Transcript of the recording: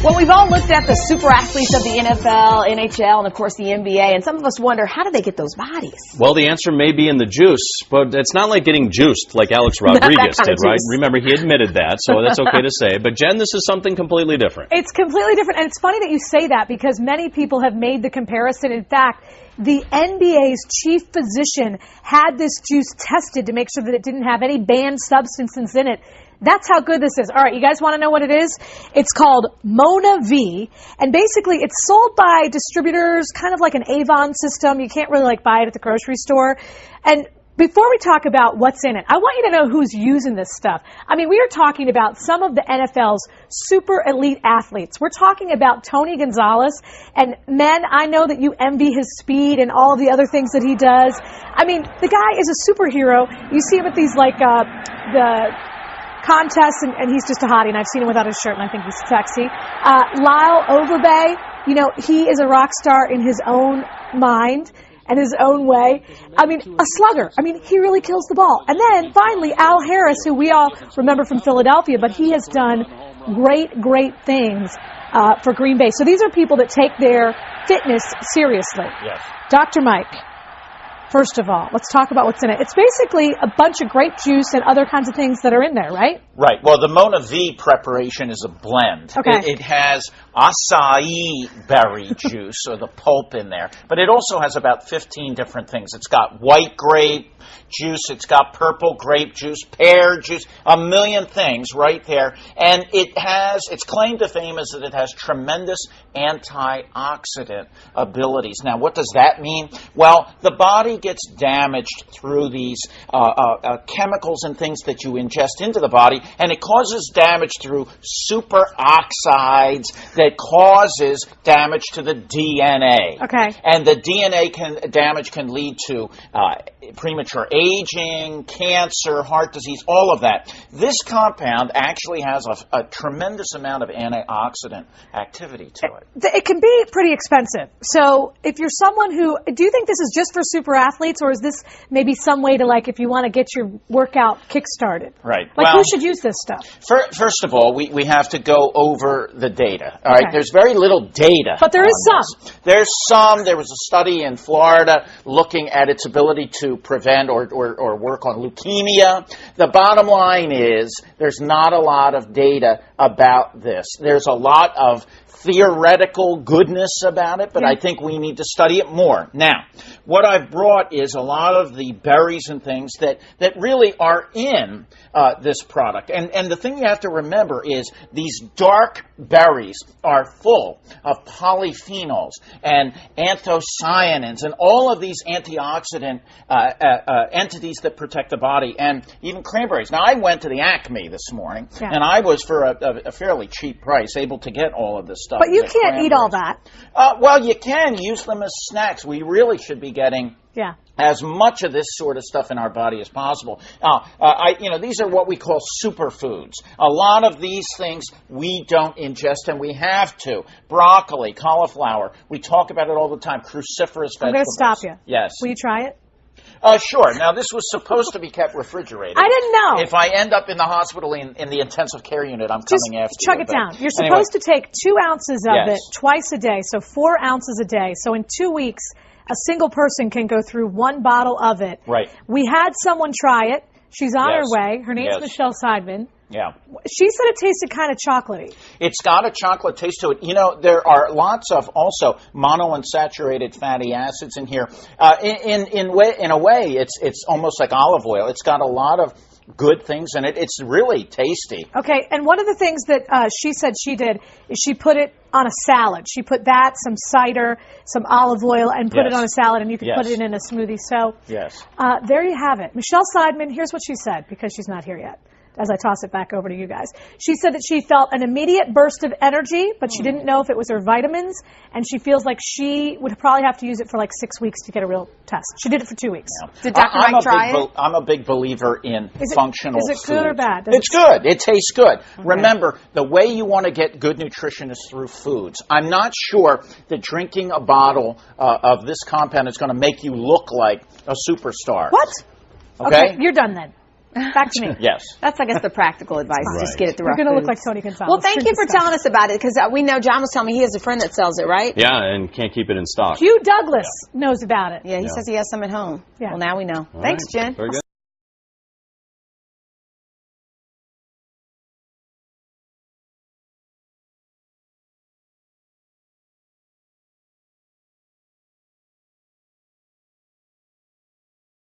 Well, we've all looked at the super athletes of the NFL, NHL, and of course the NBA, and some of us wonder, how do they get those bodies? Well, the answer may be in the juice, but it's not like getting juiced like Alex Rodriguez did, right? Remember, he admitted that, so that's okay to say. But Jen, this is something completely different. It's completely different, and it's funny that you say that because many people have made the comparison. In fact, the NBA's chief physician had this juice tested to make sure that it didn't have any banned substances in it. That's how good this is. All right, you guys want to know what it is? It's called Mona V, and basically it's sold by distributors, kind of like an Avon system. You can't really buy it at the grocery store. And before we talk about what's in it, I want you to know who's using this stuff. I mean, we are talking about some of the NFL's super elite athletes. We're talking about Tony Gonzalez. And men, I know that you envy his speed and all of the other things that he does. I mean, the guy is a superhero. You see him at these, the contests, and he's just a hottie, and I've seen him without his shirt, and I think he's sexy. Lyle Overbay, you know, he is a rock star in his own mind and his own way. I mean, a slugger. I mean, he really kills the ball. And then, finally, Al Harris, who we all remember from Philadelphia, but he has done great things for Green Bay. So these are people that take their fitness seriously. Yes. Dr. Mike, first of all, let's talk about what's in it. It's basically a bunch of grape juice and other kinds of things that are in there, right? Right. Well, the Mona V preparation is a blend. Okay. It has acai berry juice, or the pulp in there, but it also has about 15 different things. It's got white grape juice, it's got purple grape juice, pear juice, a million things right there. And its claim to fame is that it has tremendous antioxidant abilities. Now, what does that mean? Well, the body gets damaged through these chemicals and things that you ingest into the body, and it causes damage through superoxides that causes damage to the DNA. Okay. And the DNA damage can lead to premature aging, cancer, heart disease, all of that. This compound actually has a tremendous amount of antioxidant activity to it. It can be pretty expensive. So if you're someone who, do you think this is just for super athletes, or is this maybe some way to, if you want to get your workout kick-started? Right. Who should use this stuff? First of all, we have to go over the data. All right. Okay. There's very little data. But there is some. There's some. There was a study in Florida looking at its ability to prevent or work on leukemia. The bottom line is there's not a lot of data about this. There's a lot of theoretical goodness about it, but I think we need to study it more. Now, what I've brought is a lot of the berries and things that really are in this product. And the thing you have to remember is these dark berries are full of polyphenols and anthocyanins and all of these antioxidant entities that protect the body, and even cranberries. Now, I went to the Acme this morning, and I was, for a fairly cheap price, able to get all of this stuff. But you can't eat all that. Well, you can use them as snacks. We really should be getting as much of this sort of stuff in our body as possible. These are what we call superfoods. A lot of these things we don't ingest, and we have to. Broccoli, cauliflower, we talk about it all the time. Cruciferous vegetables. I'm going to stop you. Yes. Will you try it? Sure. Now, this was supposed to be kept refrigerated. I didn't know. If I end up in the hospital in the intensive care unit, I'm coming after you. Chug it down. You're supposed to take 2 ounces of it twice a day, so 4 ounces a day. So in 2 weeks, a single person can go through 1 bottle of it. Right. We had someone try it. She's on her way. Her name's Michelle Seidman. Yeah. She said it tasted kind of chocolatey. It's got a chocolate taste to it. You know, there are lots of also monounsaturated fatty acids in here. In a way, it's almost like olive oil. It's got a lot of good things in it. It's really tasty. Okay, and one of the things that she said she did is she put it on a salad. She put that, some cider, some olive oil, and put it on a salad, and you can put it in a smoothie. So there you have it. Michelle Seidman, here's what she said, because she's not here yet, as I toss it back over to you guys. She said that she felt an immediate burst of energy, but she didn't know if it was her vitamins, and she feels like she would probably have to use it for 6 weeks to get a real test. She did it for 2 weeks. Yeah. Did Dr. Mike try it? I'm a big believer in functional foods. Is it good or bad? It's good. It tastes good. Okay. Remember, the way you want to get good nutrition is through foods. I'm not sure that drinking a bottle of this compound is going to make you look like a superstar. What? Okay, you're done then. Back to me. Yes. That's, I guess, the practical advice. Right. Just get it through You're our going to look foods. like Tony Gonzalez. Well, thank you for Disgusting. telling us about it, because we know John was telling me he has a friend that sells it, right? Yeah, and can't keep it in stock. Hugh Douglas knows about it. Yeah, he says he has some at home. Yeah. Well, now we know. All Thanks, right. Jen. Very good.